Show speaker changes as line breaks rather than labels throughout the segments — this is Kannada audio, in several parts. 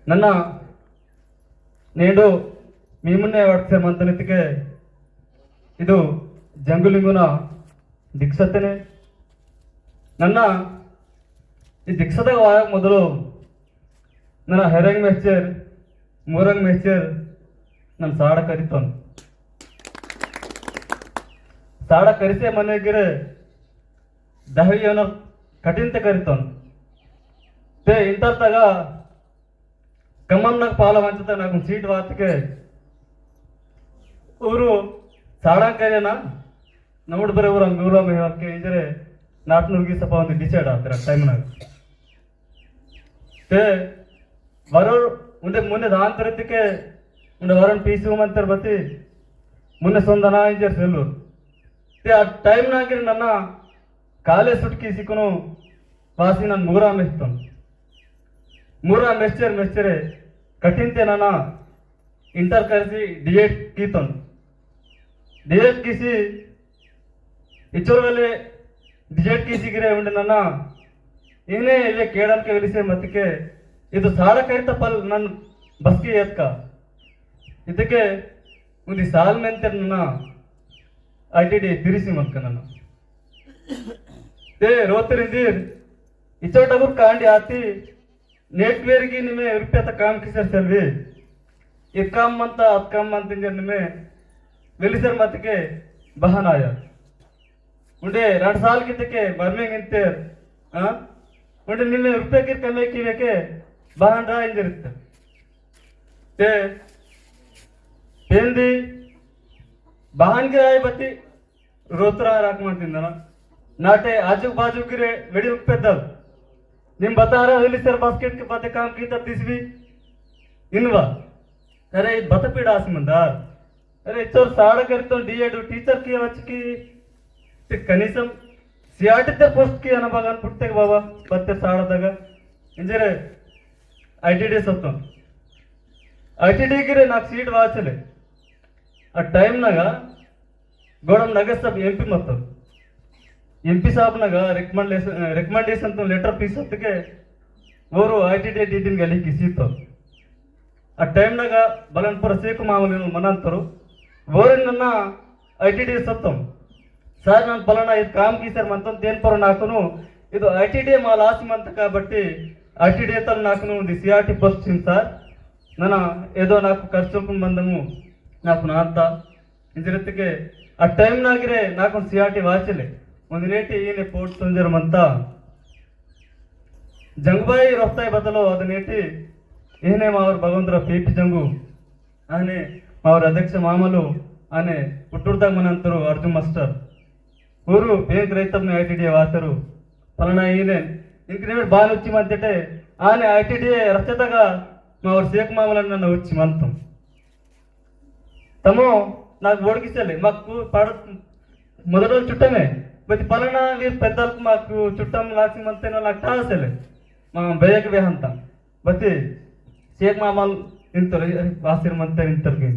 ನನ್ನ ನೇಡು మీ మున్నే వాట్సే మంతనితికే ಇದು ಜಂಗುಲಿಂಗುನ ದಿಕ್ಸತ್ತೇನೆ ನನ್ನ ಈ ದಿಕ್ಸದಾಗ ವಾಯಕ್ ಮೊದಲು ನನ್ನ ಹೆರಂಗ್ ಮೆಚ್ಚರ್ ಮೂರಂಗ್ ಮೆಚ್ಚರ್ ನನ್ನ ಸಾಡ ಕರಿತಾನು ಸಾಡ ಕರಿಸೆ ಮನೆಗಿರೆ ದಹವಿಯವನ ಕಠಿಣತೆ ಕರಿತಾನು ते इंटर तगा कमन्नाग पाला मंचता नाकु सीट वातके ऊरू साड़ा करेना नमड़ बरे ऊर अंगूरा में आपके इंजरे नाटनुर्गी सपा ಒಂದು ಡಿಸೈಡ್ ಆಗ್ತಾರೆ ಟೈಮ್ ನಾಗ ते वरोर ಮುಂದೆ ಮುಂದೆ ದಾಂತರತಿಕೆ ಮುಂದೆ ವರನ್ ಪೀಸು ಮಂತರ ಬತಿ ಮುಂದೆ ಸೊಂದನ ಇಂಜರ್ ಸೆಲ್ಲು ते ಆ ಟೈಮ್ ನಾಗಿರ ನನ್ನ ಕಾಲೇ ಸುಟ್ಕಿ ಸಿಕ್ಕನು ವಾಸಿ ನನ್ನ ಮೂರಾ ಮೆಸ್ತನು ಮೂರಾ ಮೆಚ್ಚರೆ ಕಠಿಣತೆ ನನ್ನ ಇಂಟರ್ ಕರೆಸಿ ಡಿಎಡ್ ಕೀತನು ಡಿಎಡ್ ಕಿಸಿ ಇಚ್ಚೋರ್ಗಲೆ ಡಿಎಡ್ ಕಿಸಿಗಿರೆ ಉಂಡೆ ನನ್ನ ಏನೇ ಇವೆ ಕೇಳಕ್ಕೆ ವೆಲಿಸೆ ಮತ್ತಕ್ಕೆ ಇದು ಸಾಡ ಕರಿತ ಪಲ್ ನನ್ನ ಬಸ್ಗೆ ಎತ್ಕ ಇದಕ್ಕೆ ಒಂದು ಸಾಲ್ ಮೆಂತೆ ನನ್ನ ಐಟಿಡಿ ತಿರಿಸಿ ಮತ್ಕ ನನ್ನ ते रोतरिंदीर इचोटगुर कांडी आती नेटवेयर की निमे रुपये तक काम किसर चलवी ये काम मंता अत काम मंत इंजर निमे वेलिसर मत के बहान आया उन्हें 2 साल की तके बर्मिंग इंतेर हाँ उन्हें निमे रुपये की कमे की वेके बहान रहा इंजर इत्ते ते पेंदी बहान के आए बत्ती रोतरा राख मंतिंदना नाटे आजू बाजू गिरे वेड़ी उपेदल निम बता रहा है सर बास्केट के बातें काम की तब दिस भी इनवा अरे बत पीड़ास मंदार अरे चोर साड़ कर तो डीएड टीचर की वच की ते कनीसम सीआरटी ते पोस्ट की अनबागन पुट्टे बाबा बत्ते साड़ दगा इंजरे आईटीडी सत्तो आईटीडी गिरे नाक सीट वाचले आ टाइम नागा गोडम नगे सब एमपी मत्तो एमपी साहब नगा रिकमेंडेशन तो लेटर पीस होते ओर ITD डीडीन गली किसी तो आ टाइम नगा बलनपुर सेक मामूली मनंतरू ओर ನನ್ನ ITD ಸತ್ತಂ ಸರ್ ನಾನು ಫಲಾನ ಇದು ಕಾಮ್ ಕಿ ಸರ್ ಮಂತಂ ದೇನ್ ಪರ ನಾಕನು ಇದು ITD ಮಾಲ್ ಆಸಿ ಮಂತ కాబట్టి ITD ತಲ್ ನಾಕನು ಒಂದು CRT ಪೋಸ್ಟ್ ಸಿನ್ ಸರ್ ನನ್ನ ಏದೋ ನಾಕು ಖರ್ಚುಕು ಬಂದಮು ನಾಕು ನಾಂತ ಇಂಜಿರತ್ತಿಗೆ ಆ ಟೈಮ್ ನಾಗಿರೆ ನಾಕು CRT ವಾಚಲೆ ಒಂದು ನೇಟಿ ಏನೇ ಪೋರ್ಟ್ ತುಂಜರಮಂತ ಜಂಗಬಾಯಿ ರಫ್ತಾಯಿ ಬದಲು ಅದು ನೇಟಿ ಏನೇ ಮಾವರ್ ಭಗವಂತರ ಪೀಪಿ ಜಂಗು ಆನೆ ಮಾವರ್ ಅಧ್ಯಕ್ಷ ಮಾಮಲು ಆನೆ ಹುಟ್ಟುರ್ದಾಗ ಮನಂತರು ಅರ್ಜುನ್ ಮಾಸ್ಟರ್ ಊರು ಬೇಗ ರೈತಬ್ನ ITD ವಾಸರು ಫಲನ ಏನೇ ಇಂಕ್ರಿಮೆಂಟ್ ಬಾಲ್ ಉಚ್ಚಿ ಮಂತಟೆ ಆನೆ ITD ರಸ್ತೆದಾಗ ಮಾವರ್ ಶೇಖ್ ಮಾಮಲನ್ನ ನನ್ನ ಉಚ್ಚಿ ಮಂತಂ ತಮೋ నాకు ఓడికిస్తలే మాకు పాడ మొదటి రోజు చుట్టమే బతి పలానా వీరు పెద్దలకు మాకు చుట్టం లాసి మంతేనో నాకు తాసలే మా బయ్యకి వేహంత బతి షేక్ మామల్ ఇంతరు వాసిర్ మంతే ఇంతర్కి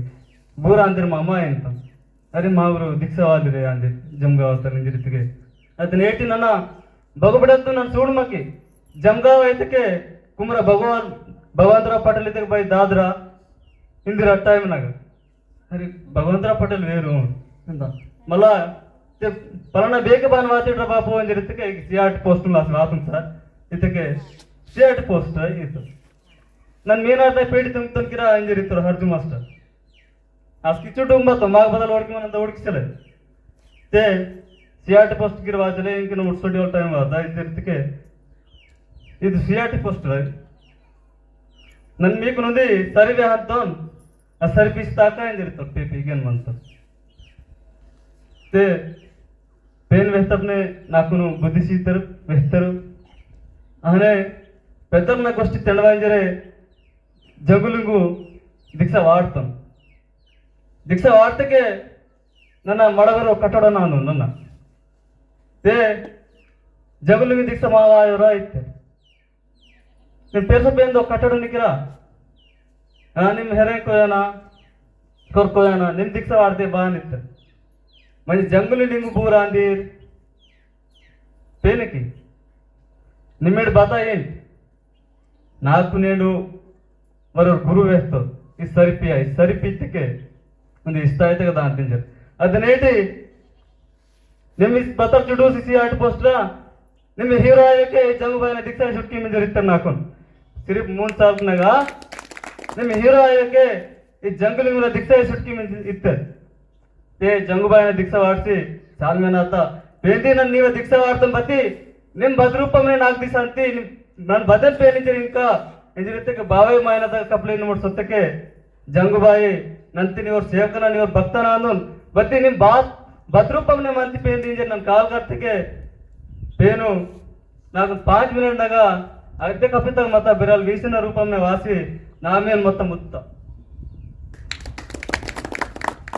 బూర అందిರ ಮಾಮ ಎಂತ ಅರೆ ಮಾವರು ದಿಕ್ಸವಾಲಿರೆ ಅಂದೆ ಜಮ್ಗಾವ್ ನಿಂದಿರಿತಿಗೆ ಅದು ನೇಟಿ ನನ್ನ ಬಗಬಡತ್ತು ನಾನು ಸೂಡು ಮಕ್ಕಿ ಜಮ್ಗಾವ್ ಐತಕ್ಕೆ ಕುಮ್ರ ಭಗವಂತರಾವ್ ಪಟೇಲ್ ಇದ್ದಕ್ಕೆ ಬೈ ದಾದ್ರಾ ಇಂದಿರ ಟೈಮ್ನಾಗ अरे भगवंतराव पटेल वेरू मला ते पलाना बेग बान वाचिड्रा बापू अंजरितके CRT पोस्ट वातुं सर इतके CRT पोस्ट इतो नन मीनार्द पेडी तुमकिरा अंजरितರು ಹರ್ಜು ಮಾಸ್ಟರ್ ಆಸ್ಕಿಚು ಡುಂಬತ ಮಾಗ ಬದಲ ಓಡ್ಕಿ ಮನಂತ ಓಡ್ಕಿಸಲೆ ते CRT पोस्ट ಗಿರ ವಾಚಲೆ ಇಂಕಿನ ಮುಟ್ಸೋಡಿ ಟೈಮ್ ವಾದ ಇಂಜರಿತಕೆ ಇದು CRT पोस्ट ನನ್ ಮೀಕು ನುಂದಿ ಸರಿವೆ ಹತ್ತೋನ್ ಸರ್ಪಿಸ್ತಾಕ ಎಂದಿರ್ತಾರೆ ಪೇಪಿ ಈಗೇನು ಮಂತ ते पेन वेहतपने नाकुनु बुद्धिसीतर वेहतरू आने पेदर ना गोष्टी तेलवांजरे जगुलुंगु दीक्षा वार्तम दीक्षा वार्तके ನನ್ನ ಮಡಗರು ಕಟ್ಟಡ ನಾನು ನನ್ನ ते जगुलुंगु दीक्षा मावायोरा इत्ते ನಿಮ್ಮ ಪೇರ್ಸಪೇಂದು ಕಟ್ಟಡ ನಿಕಿರಾ निम हेरे कोयना कोरकोयना निम दिक्सा वार्ते बान इत्ते म्हणजे जंगली लिंगु बूर अंदीर पेनकी निमेड बाता येन नाकु नेडु ಬರೋರು ಗುರು ವೇಸ್ತು ಈ ಸರಿಪಿಯ ಈ ಸರಿಪಿತ್ತಕ್ಕೆ ಒಂದು ಇಷ್ಟ ಆಯ್ತು కదా ಅಂತಿಂಜರ್ ಅದನ್ನೇಟಿ ನಿಮ್ಮ ಬತ್ತರ್ ಚುಡು ಸಿಸಿ ಆರ್ಟ್ ಪೋಸ್ಟ್ರ ನಿಮ್ಮ ಹೀರೋ ಆಯಕ್ಕೆ ಜಂಗುಬಾಯಿನ ದಿಕ್ಸ ಶುಟ್ಕಿ ಮಿಂಜರ್ ಇತ್ತ ನಾಕೊಂಡು ಸಿರಿಪ್ 3 ಸಾಲ್ನಾಗ ನಿಮ್ಮ ಹೀರೋ ಆಯಕ್ಕೆ ಈ ಜಂಗಲಿಂಗುಲ ದಿಕ್ಸ ಶುಟ್ಕಿ ಮಿಂಜ ಇತ್ತ ते जंगुबाई दीक्षा वाड़सी साल में नाता पेंदी नन नीव दीक्षा वाड़तम बती निम बद्रूप में नाग दिशा अंती नन बदल पे निजर इनका इंजरिते के बावे मायना ता कपले नमोड सत्ते जंगुबाई नंती निवर सेवकना निवर भक्तना अंदुन बती निम बात बद्रूप में मंती पेंदी इंजर नन काल करते के पेनु नाग 5 मिनट नगा अद्दे कपितक मत बिरल वीसिन रूप में वासी नामेल मत मुत्त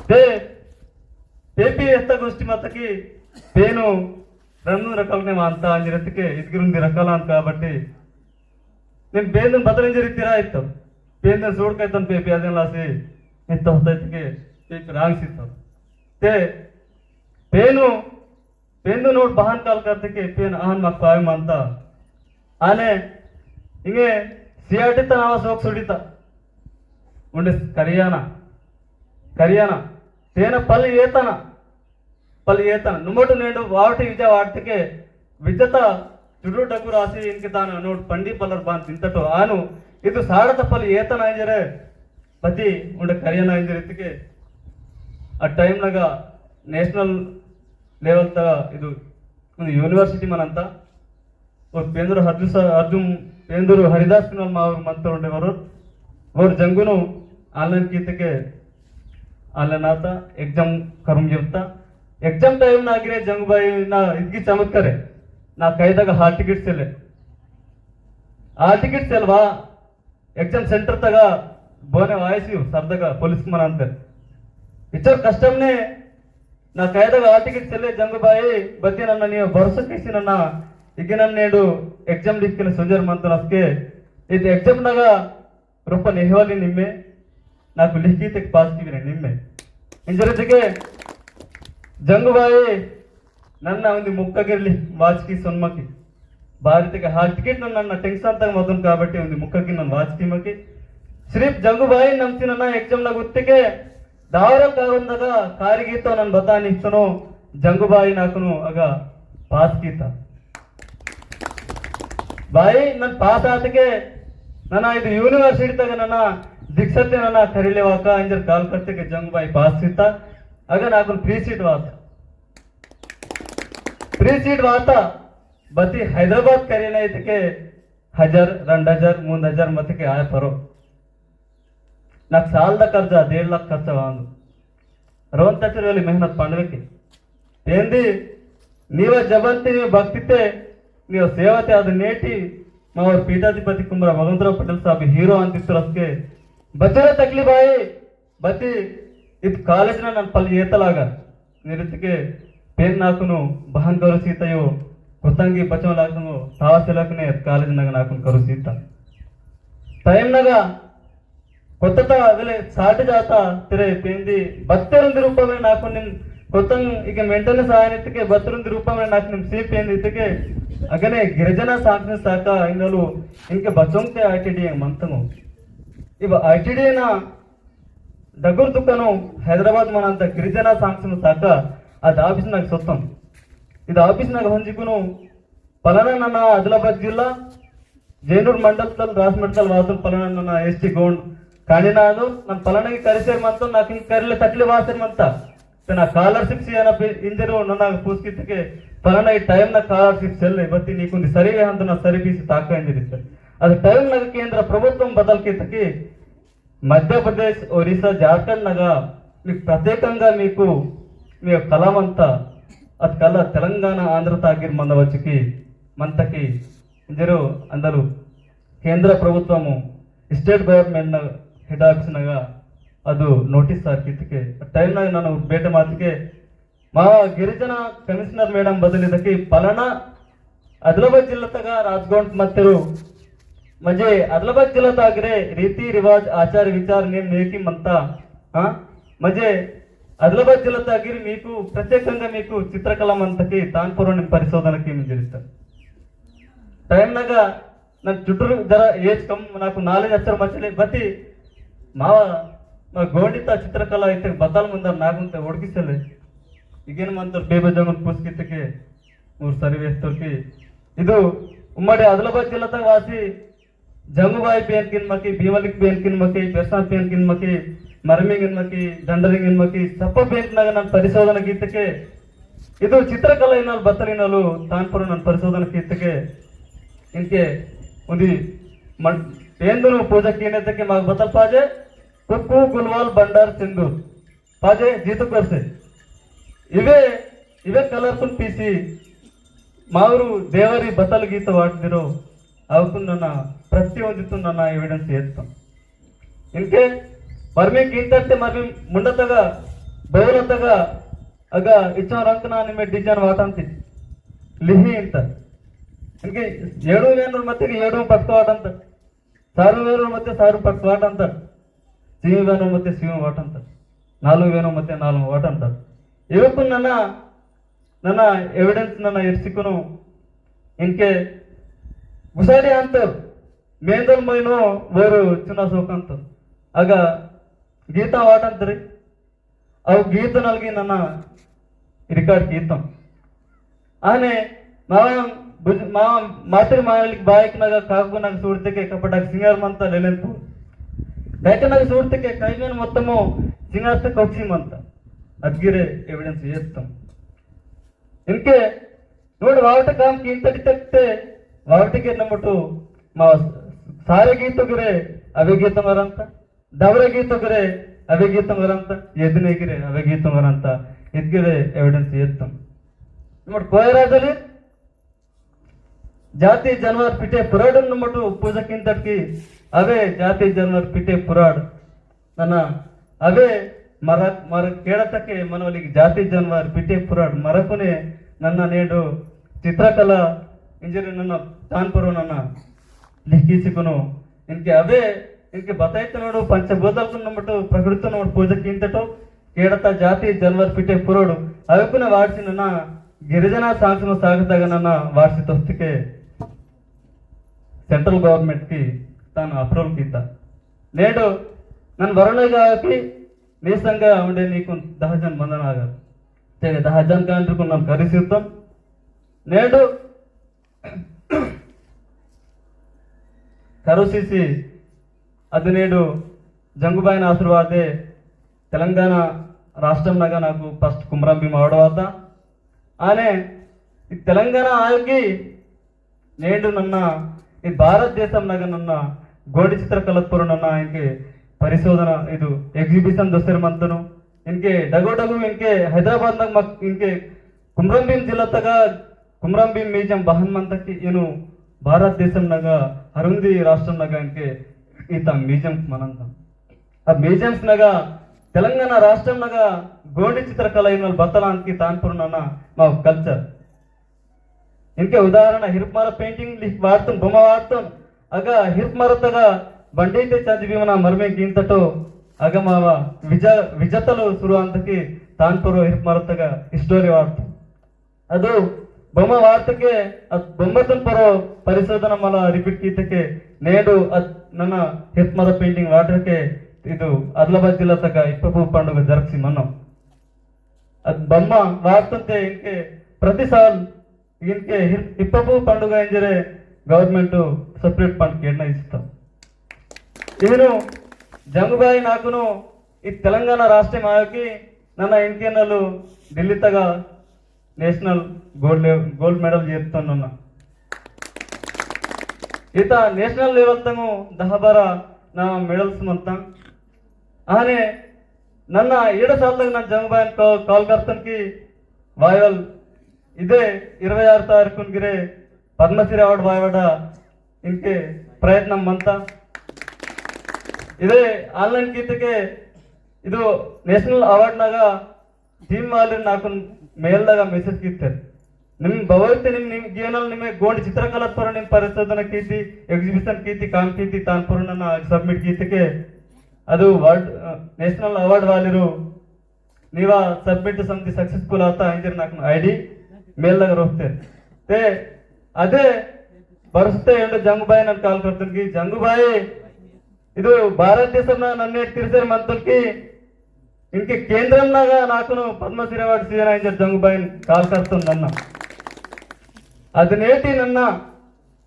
ते पेपी गोष्ठी मतकी पेनु 2 రకాలనే అంత అంజరతికే ఇదిగురుంది రకాల ಅಂತ కాబట్టి నేను ಬೇಂದನ್ ಬದಲಿಂಜರಿತೀರಾ ಇತ್ತು ಬೇಂದನ್ ಸೋಡ್ಕೈತನ್ ಪೇಪಿ ಅದೆಲ್ಲ ಲಾಸಿ ಇತ್ತು ಹೊತ್ತೈತಿಗೆ ಪೇಪಿ ರಾಂಗ್ಸಿತ್ತು ते पेनु पेंदु ನೋಡ್ ಬಹನ್ ಕಾಲ್ ಕರ್ತಕ್ಕೆ ಪೇನ್ ಆನ್ ಮಕ್ ಪಾಯ ಮಂತ ಆನೆ ಹಿಂಗೆ ಸಿಆರ್ಟಿ ತನವ ಸೋಕ್ ಸುಡಿತ ಉಂಡೆ ಕರಿಯಾನ तेन पल येतन नुमटु नेंडु वावटी विजय वाटके विजता चुडु डगु राशि इनके तान नोट पंडी पलर बान तिंतटो आनु इदु साडत पल येतन आंजरे पति उंडे करियन आंजरितिके आ टाइम लगा नेशनल लेवल ता इदु ಒಂದು ಯೂನಿವರ್ಸಿಟಿ ಮನಂತ और पेंदुरु अर्जुन पेंदुरु हरिदास पिनल मावर मंत्र उंडेवर और जंगुनु ऑनलाइन कीतके ऑनलाइन आता एग्जाम करून जेवता एग्जाम टाइम नागिरे जंगबाई ना इतकी चमत्कार है ना कैदाग हाल टिकेट सेल्वा एग्जाम सेंटर तक बोने वायसी सरदगा पुलिस मन अंत इच्छर कष्टमने ना कैदाग हाल टिकेट सेल्ले जंगबाई बत्ती नन्न ನೀವು ಭರವಸೆಕಿಸಿ ನನ್ನ ಈಗ ನನ್ನ ನೇಡು ಎಕ್ಸಾಮ್ ಲಿಕ್ಕಿನ ಸುಂಜರ್ ಮಂತನಸ್ಕೆ ಇದು ಎಕ್ಸಾಮ್ ನಾಗ ರೂಪ ನೆಹವಾಲಿ ನಿಮ್ಮೆ నాకు లిఖితకి పాస్ కివిన నిమ్మె ಇಂಜರತಿಗೆ ಜಂಗುಬಾಯಿ ನನ್ನ ಒಂದು ಮುಕ್ಕಗಿರ್ಲಿ ವಾಚ್ಕಿ ಸೊನ್ಮಕಿ ಭಾರತಿಗೆ ಹಾಲ್ ಟಿಕೆಟ್ ನನ್ನ ಟೆನ್ಷನ್ ತಗ ಮದನ್ కాబట్టి ಒಂದು ಮುಕ್ಕಗಿ ನನ್ನ ವಾಚ್ಕಿ ಮಕಿ ಸಿರ್ಫ್ ಜಂಗುಬಾಯಿ ನಮ್ತಿ ನನ್ನ ಎಕ್ಸಾಮ್ ನಾಗ ಉತ್ತಿಗೆ ದಾವರ ಕಾಗೊಂದಾಗ ಕಾರಿಗೀತ ನನ್ನ ಬತಾನಿ ಇತ್ತನೋ ಜಂಗುಬಾಯಿ ನಾಕನು ಆಗ ಪಾಸ್ ಕೀತ ಬಾಯಿ ನನ್ನ ಪಾಸ್ ಆತಗೆ ನನ್ನ ಇದು ಯೂನಿವರ್ಸಿಟಿ ತಗ ನನ್ನ दीक्षते ना खरीले वाका इंजर काल करते के जंगबाई पास सीता अगर नाकुन फ्री सीट वाता बती हैदराबाद करीना इतके 1000 2000 3000 मतके आय परो नाक साल दा कर्जा 1.5 लाख खर्च वांदु रोन तचर वेली मेहनत पंडवेकी ఏంది నీవ జబంతి నీవ భక్తితే నీవ సేవతే అది నేటి మావర్ పీఠాధిపతి కుమార భగవంతరావు పటేల్ సాబ్ హీరో అంతిస్తురస్కే बच्चे तकलीफ आई बच्ची इत कॉलेज ना नन पल येतलागा निरतिके पेन नाकुनु बहन करू सीतयो कुतंगी बचो लागनु तावसलकने कॉलेज नग नाकुन करू सीता टाइम नगा कोत्ता अगले साठ जाता तेरे पेंदी 72 ರೂಪಾಯಿ में नाकुन निम कोतंग इके मेंटेनेंस आयनितके 72 ರೂಪಾಯಿ में नाकुन सी पेंदी इतके अगने गिरिजना सांख्य साका इनलु इनके बच्चों के आईटीडी मंतनु इव आईटीडीನ डगुर दुकानु हैदराबाद मनंत गिरिजना सांख्यनु साಕ ಅದ ಆಫೀಸ್ನಾಗ ಸೊತ್ತಂ ಇದು ಆಫೀಸ್ನಾಗ ಹೊಂಜಿಗುನು ಪಲನ ನನ್ನ ಆದಿಲಾಬಾದ್ ಜಿಲ್ಲಾ ಜೈನೂರ್ ಮಂಡಲದಲ್ಲಿ ರಾಸಮಠದಲ್ಲಿ ವಾಸನ್ ಪಲನ ನನ್ನ ಎಸ್ಟಿ ಗೌಂಡ್ ಕಾಣಿನಾದು ನನ್ನ ಪಲನಗೆ ಕರಿಸೇರ್ ಮಂತ ನಾಕ ಕರಿಲೆ ತಕ್ಲಿ ವಾಸರ್ ಮಂತ ತನ ಸ್ಕಾಲರ್‌ಶಿಪ್ ಸಿಯನ ಇಂಜರು ನನ್ನ ಪೂಸ್ಕಿತಕ್ಕೆ ಪಲನ ಈ ಟೈಮ್ ನ ಸ್ಕಾಲರ್‌ಶಿಪ್ ಸೆಲ್ ಇವತ್ತಿ ನೀಕುಂದಿ ಸರಿವೆ ಅಂತ ನಾ ಸರಿ ಬೀಸಿ ತಾಕ ಇಂದಿರಿಸ ಅದು ಟೈಮ್ ನಗ ಕೇಂದ್ರ ప్రభుత్వం బదల్కితకి మధ్యప్రదేశ్ ఒరిస్సా జార్ఖండ్ నగ మీకు ప్రత్యేకంగా మీకు మీ కలమంతా అది కల తెలంగాణ ఆంధ్ర తాగిర్ మందవచ్చికి మంతకి ఇంజరు అందరూ కేంద్ర ప్రభుత్వము స్టేట్ గవర్నమెంట్ ಹೆಡ್ ಆಫೀಸ್ ನಗ ಅದು ನೋಟಿಸ್ ಹಾಕಿದ್ದಕ್ಕೆ ಟೈಮ್ ನಾಗ ನಾನು ಭೇಟಿ ಮಾತಿಗೆ ಮಾ ಗಿರಿಜನ ಕಮಿಷನರ್ ಮೇಡಮ್ ಬದಲಿದ್ದಕ್ಕೆ ಪಲನ ಆದಿಲಾಬಾದ್ ಜಿಲ್ಲೆ ತಗ ರಾಜಗೋಂಡ್ ಮತ್ತರು म्हणजे आदिलाबाद जिल्ह्यात आगरे रीती रिवाज आचार विचार नेम नेकी म्हणता म्हणजे आदिलाबाद जिल्ह्यात आगिरी మీకు ప్రత్యేకంగా మీకు చిత్రకళ మంతకి తాన్పురం పరిశోధనకి మింజిస్తారు టైం నగా ನನ್ನ ಚುಟ್ಟರು ಜರ ಏಜ್ ಕಮ್ నాకు ನಾಲೆಜ್ ಅಚ್ಚರ ಮಚ್ಚಲೆ ಬತ್ತಿ ಮಾವ ಗೋಂಡಿತ ಚಿತ್ರಕಲಾ ಐತೆ ಬದಲ್ ಮುಂದ ನಾಗುಂತ ಹುಡುಕಿಸಲೆ ಈಗೇನು ಮಂತರ್ ಬೇಬಜಂಗನ್ ಪುಸ್ಕಿತಕ್ಕೆ ಮೂರು ಸರಿ ವೇಸ್ತೋರ್ಕಿ ಇದು ಉಮ್ಮಡಿ ಆದಿಲಾಬಾದ್ ಜಿಲ್ಲಾದಾಗ ವಾಸಿ ಜಂಗುಬಾಯಿ ಪೇನ್ ಕಿನ್ಮಕಿ ಭೀಮಲಿಕ್ ಪೇನ್ ಕಿನ್ಮಕಿ ಬೆರ್ಸಾನ್ ಪೇನ್ ಕಿನ್ಮಕಿ ಮರ್ಮಿಂಗ್ ಇನ್ಮಕಿ ದಂಡರಿಂಗ್ ಇನ್ಮಕಿ ಸಪ್ಪ ಪೇನ್ನಾಗ ನನ್ನ ಪರಿಶೋಧನಾ ಗೀತಕ್ಕೆ ಇದು ಚಿತ್ರಕಲಾ ಇನ್ನಲ್ಲಿ ಬತ್ತಲಿನಲು ತಾನ್ಪುರ ನನ್ನ ಪರಿಶೋಧನಾ ಗೀತಕ್ಕೆ इनके उदी ఏందును పూజ కీనేతకి మాకు బతల్ పాజే కుక్కు గుల్వాల్ బండార్ సింధు పాజే జీతు కర్సే ఇవే ఇవే కలర్ఫుల్ పీಸಿ ಮಾವರು ದೇವರಿ ಬತಲ್ ಗೀತ ವಾಡ್ದಿರೋ ಅವಕ್ಕೂ ನನ್ನ ಪ್ರತಿಯೊಂದಿತ್ತು ನನ್ನ ಎವಿಡೆನ್ಸ್ ಏರ್ತಾం इनके मर्मी कींतते मर्मी ಮುಂಡತಗ ಬೌಲತಗ ಅಗ ಇಚ್ಚ ರಂಕನ ನಿಮೆ ಡಿಜೈನ್ ವಾಟಂತಿ ಲಿಹಿ ಅಂತ इनके 7,000 ಮತ್ತೆ 7 ಪಕ್ಕವಾಟ ಅಂತ 6,000 ಮತ್ತೆ 6 ಪಕ್ಕವಾಟ ಅಂತ ಸಿಂಹವೇನು ಮತ್ತೆ ಸಿಂಹ ವಾಟ ಅಂತ 4,000 ಮತ್ತೆ 4 ವಾಟ ಅಂತ ಇವಕ್ಕೂ ನನ್ನ ಎವಿಡೆನ್ಸ್ ನನ್ನ ಇರ್ಸಿಕನು इनके ಗುಸಾಡಿ ಅಂತ ಮೇಂದಲ್ ಮೈನು ವೇರು ಚುನಾ ಸೋಕಂತ ಆಗ ಗೀತಾ ವಾಟ ಅಂತ್ರಿ ಅವು ಗೀತ ನಲ್ಗಿ ನನ್ನ ರಿಕಾರ್ಡ್ ಗೀತಂ ಆನೆ ಮಾತೃ ಮಾಲಿಕ್ ಬಾಯಕನಾಗ ಕಾಗುನಾಗ ಸೂಡ್ತಕ್ಕೆ ಕಪಟಾಗ ಸಿಂಗಾರ್ ಮಂತ ಲೆಲೆಂತು ಬ್ಯಾಕನಾಗ ಸೂಡ್ತಕ್ಕೆ ಕೈಮೇನ್ ಮೊತ್ತಮು ಸಿಂಗಾರ್ತ ಕೌಕ್ಷಿ ಮಂತ ಅದ್ಗಿರೆ ಎವಿಡೆನ್ಸ್ చేస్తాం इनके ನೋಡಿ ವಾವಟ ಕಾಮ್ ಕಿಂತಡಿ ತಕ್ತೆ ವಾವಟಿಗೆ ನಮ್ಮಟು ಮಾ ಸಾರೆ ಗೀತುಗರೆ ಅವೇ ಗೀತಮರಂತ ದವರ ಗೀತುಗರೆ ಅವೇ ಗೀತಮರಂತ ಎದನೆಗಿರೆ ಅವೇ ಗೀತಮರಂತ ಇದ್ಗಿರೆ ಎವಿಡೆನ್ಸ್ చేస్తాం ನೋಡಿ ಕೋಯರಾದಲ್ಲಿ ಜಾತಿ ಜಾನುವಾರು ಪಿಟೆ ಪುರಾಡ್ ನಮ್ಮಟು ಪೂಜಕ್ಕಿಂತಟ್ಕಿ ಅವೇ ಜಾತಿ ಜಾನುವಾರು ಪಿಟೆ ಪುರಾಡ್ ನನ್ನ ಅವೇ ಮರ ಕೇಳತಕ್ಕೆ ಮನವಲಿಗೆ ಜಾತಿ ಜಾನುವಾರು ಪಿಟೆ ಪುರಾಡ್ ಮರಕುನೆ ನನ್ನ ನೇಡು ಚಿತ್ರಕಲಾ ಇಂಜಿರಿ ನನ್ನ ತಾನ್ಪುರ ನನ್ನ ಲಿಖಿಸಿಕನು इनके ಅವೇ इनके ಬತಾಯ್ತು ನೋಡು ಪಂಚಭೂತಾలకు ನಮ್ಮಟು ಪ್ರಕೃತಿ ನೋಡು ಪೂಜಕ್ಕಿಂತಟು ಕೇಳತ ಜಾತಿ ಜಾನುವಾರು ಪಿಟೆ ಪುರಾಡು ಅವಕ್ಕೂನೆ ವಾಡಿಸಿ ನನ್ನ ಗಿರಿಜನ ಸಾಂಸ್ಕೃತಿಕ ಸಾಗತಾಗ ನನ್ನ ವಾರ್ಷಿಕ ವಸ್ತುಕ್ಕೆ सेंट्रल गवर्नमेंट की तान अप्रूवल कीता नेडु नन वरणगाकी नीसंगा उंडे नीकु 10 जन बंधन आगर तेरे 10 जन कांड्रकु नन करिसिर्ताम नेडु करुसिसी అది నేడు జంగుబాయిన ఆశీర్వాదే తెలంగాణ రాష్ట్రంలో నాకు ఫస్ట్ కుమరం భీమ్ అవడవాద ఆనే ఈ తెలంగాణ ఆగి నేడు నన్న ಈ ಭಾರತದೇಶಂನಾಗ ನನ್ನ ಗೋಡಿ ಚಿತ್ರಕಲತ್ಪುರ ನನ್ನ ಇನ್ಕೆ ಪರಿಶೋಧನ ಇದು ಎಕ್ಸಿಬಿಷನ್ ದೊಸೆರ್ ಮಂತನು ಇನ್ಕೆ ಡಗು ಇನ್ಕೆ ಹೈದರಾಬಾದ್ನಾಗ ಮಕ್ ಇನ್ಕೆ ಕುಮ್ರಂ ಭೀಮ್ ಜಿಲ್ಲಾತಾಗ ಕುಮ್ರಂ ಭೀಮ್ ಮ್ಯೂಸಿಯಂ ಬಹನ್ ಮಂತಕ್ಕೆ ಏನು ಭಾರತದೇಶಂನಾಗ ಅರುಂದಿ ರಾಷ್ಟ್ರಂನಾಗ ಇನ್ಕೆ ಈತ ಮ್ಯೂಸಿಯಂ ಮನಂತ ಆ ಮ್ಯೂಸಿಯಂಸ್ನಾಗ తెలంగాణ రాష్ట్రంనాಗ ಗೋಡಿ ಚಿತ್ರಕಲಾ ಇನ್ನಲ್ಲಿ ಬತ್ತಲ ಅಂಕಿ ತಾನ್ಪುರ ನನ್ನ ನಾವು ಕಲ್ಚರ್ इनके उदाहरण हिरपमार पेंटिंग वाड़तन बोमा वाड़तन अग हिरपमार तग बंडीते चंद भीमन मर्मे गिंतटो अग माव विजतलु शुरू अंतकी तानपुर हिरपमार तग हिस्टोरी वाड़तन ಅದು ಬೊಮ್ಮ ವಾರ್ತಕ್ಕೆ ಬೊಮ್ಮತನ್ ಪರೋ ಪರಿಶೋಧನಾ ಮಲ ರಿಪೀಟ್ ಕೀತಕ್ಕೆ ನೇಡು ನನ್ನ ಹಿರಪಮಾರ ಪೇಂಟಿಂಗ್ ವಾಟಕ್ಕೆ ಇದು ಆದಿಲಾಬಾದ್ ಜಿಲ್ಲಾ ತಗ ಇಪ್ಪಪ್ಪು పండుగ జరగసి మనం ಅದು ಬೊಮ್ಮ ವಾರ್ತಂತೆ ಇನ್ಕೆ ಪ್ರತಿ ಸಾಲ್ इनके इप्पू पंడుగ इंजरे गवर्नमेंट सेपरेट फंड केटाइस्तां इनु जंगुबाई नाकुनु ई तेलंगाण राष्ट्र मायकी नन्न इनकेनलु दिल्ली तग नेशनल गोल्ड मेडल చేస్తున్నాను इत नेशनल लेवल तंगु 10-12 ना मेडल्स मंत आने नन्न 7 साल तक ನಾನು जंगुबाई कॉल करतन की वायवल इधे 26 तारीखुनगिरे पद्मश्री अवार्ड वायवड इनके प्रयत्न मंत इधे ऑनलाइन गीतके ಇದು ನ್ಯಾಷನಲ್ ಅವಾರ್ಡ್ ನಾಗ ಟೀಮ್ ಅಲ್ಲಿ ನಾಕು ಮೇಲ್ದಾಗ ಮೆಸೇಜ್ ಕಿತ್ತಾರೆ ನಿಮ್ ಭವಿಷ್ಯ ನಿಮ್ ಜೀವನದಲ್ಲಿ ನಿಮಗೆ ಗೋಂಡ್ ಚಿತ್ರಕಲಾತ್ಮಕ ನಿಮ್ ಪರಿಶೋಧನಾ ಕೀತಿ ಎಕ್ಸಿಬಿಷನ್ ಕೀತಿ ಕಾಮ್ ಕೀತಿ ತಾನ್ಪುರನ ಸಬ್ಮಿಟ್ ಕೀತಿಗೆ ಅದು ವರ್ಲ್ಡ್ ನ್ಯಾಷನಲ್ ಅವಾರ್ಡ್ ವಾಲಿರು ನೀವ ಸಬ್ಮಿಟ್ ಸಮದಿ ಸಕ್ಸಸ್ಫುಲ್ ಆತ ಇಂಜಿರ್ ನಾಕು ಐಡಿ ಮೇಲ್ದಾಗ ಹೋಗ್ತಾರೆ ते ಅದೇ ಬರೆಸುತ್ತೆ ಎಂದು ಜಂಗುಬಾಯಿ ನನ್ನ ಕಾಲ್ ಕರ್ತನ್ಕಿ ಜಂಗುಬಾಯಿ ಇದು ಭಾರತ ದೇಶಂನ ನನ್ನೇ ತಿರ್ಸೇರ್ ಮಂತಲ್ಕಿ ఇంకే కేంద్రంలాగా నాకును పద్మశ్రీ అవార్డు సీఎం అయిన జంగుబాయి కాల్ కడుతుంది ನನ್ನ ಅದು ನೇಟಿ ನನ್ನ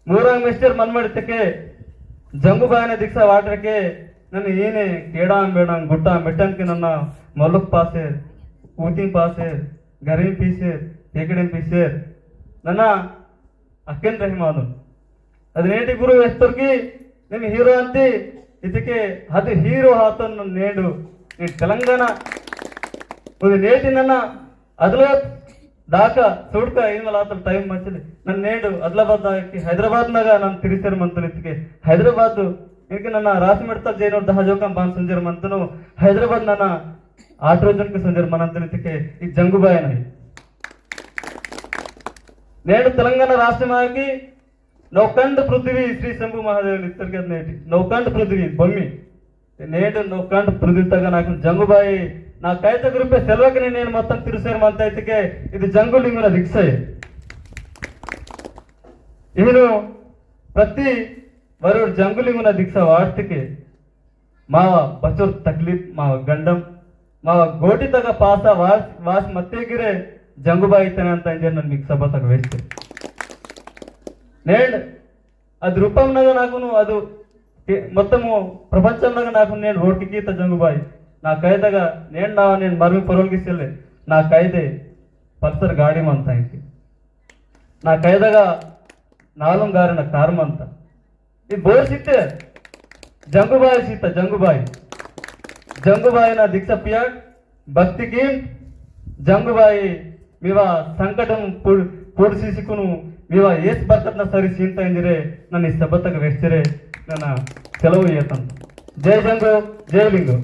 ಮೂರಾಂಗ್ ಮಿಸ್ಟರ್ ಮನ್ಮಡಿತಕ್ಕೆ ಜಂಗುಬಾಯಿನ ದಿಕ್ಸ ವಾಟರ್ಕೆ ನನ್ನ ಏನೇ ಕೇಡಾಂ ಬೇಡಾಂ ಗುಟ್ಟಾಂ ಬೆಟ್ಟಂಗೆ ನನ್ನ ಮೊಲಕ್ ಪಾಸೇರ್ ಊತಿಂ ಪಾಸೇರ್ ಗರೀಂ ಪೀಸೇರ್ ಏಕಡೆಂ ಪೀಸೇರ್ ನನ್ನ ಅಕ್ಕನ್ ರಹಿಮಾನು ಅದು ನೇಟಿ ಗುರು ಎಷ್ಟರ್ಗಿ ನಿಮ್ಮ ಹೀರೋ ಅಂತಿ ಇದಕ್ಕೆ ಅದು ಹೀರೋ ಹಾತು ನನ್ನ ನೇಡು ఈ తెలంగాణ ఇది నేటి నన్న ఆదిలాబాద్ దాకా చూడక ఏమలా అతను టైం మంచిది నన్ను నేడు ఆదిలాబాద్ దాకి హైదరాబాద్ నాగా నన్ను తిరిసారు మంతులు ఇతికి హైదరాబాద్ ఇంక నన్న రాసి మెడతా జైనోడు దహజోకం బాన్ సంజర్ మంతును హైదరాబాద్ నన్న 8 రోజులకి సంజర్ మనంతులు ఇతికి ఈ జంగుబాయి అని నేడు తెలంగాణ రాష్ట్రమాకి నౌకండ్ పృథ్వీ శ్రీ శంభు మహాదేవులు ఇద్దరు కదా నేటి నౌకండ్ పృథ్వీ బొమ్మి నేడు నౌకండ్ పృథ్వీతగా నాకు జంగుబాయి నా కైత గ్రూపే సెలవుకి నేను మొత్తం తిరుసేరు మంత అయితే ఇది జంగులింగుల దిక్సయ్ ఇను ప్రతి వరుడు జంగులింగుల దిక్స వార్తికి మా బచూర్ తక్లీఫ్ మా గండం మా గోటి తగ పాస వాస్ మత్తేగిరే జంగుబాయి ఇతనే ಅಂತ నేను మీకు సభ తగ వేస్తే నేను అది రూపంలో నాకు ಅದು మొత్తము ప్రపంచంలో నాకు నేను రోడ్కి గీత జంగుబాయి నా కైదగా నేను మరుగు పొరల్గిస్తలే నా కైదే పల్సర్ ಗಾಡಿ ಮಂತ ಇಂಕಿ ನಾ ಕೈದಾಗ ನಾಲುಂ ಗಾರಿನ ಕಾರ್ ಮಂತ ಈ ಬೋರ್ ಸಿಕ್ತೆ ಜಂಗುಬಾಯಿ ಸಿಕ್ತ ಜಂಗುಬಾಯಿನ ದಿಕ್ಸಪ್ಪಿಯ ಭಕ್ತಿಗೆ ಜಂಗುಬಾಯಿ మీవా సంకటం పొడిసి సిక్కును మీవా ఏస్ బర్కత్న సరి సీంత ఇందిరే నన్ను సబతకు వెచ్చరే ನನ್ನ సెలవు చేస్తాను జై జంగు జై లింగు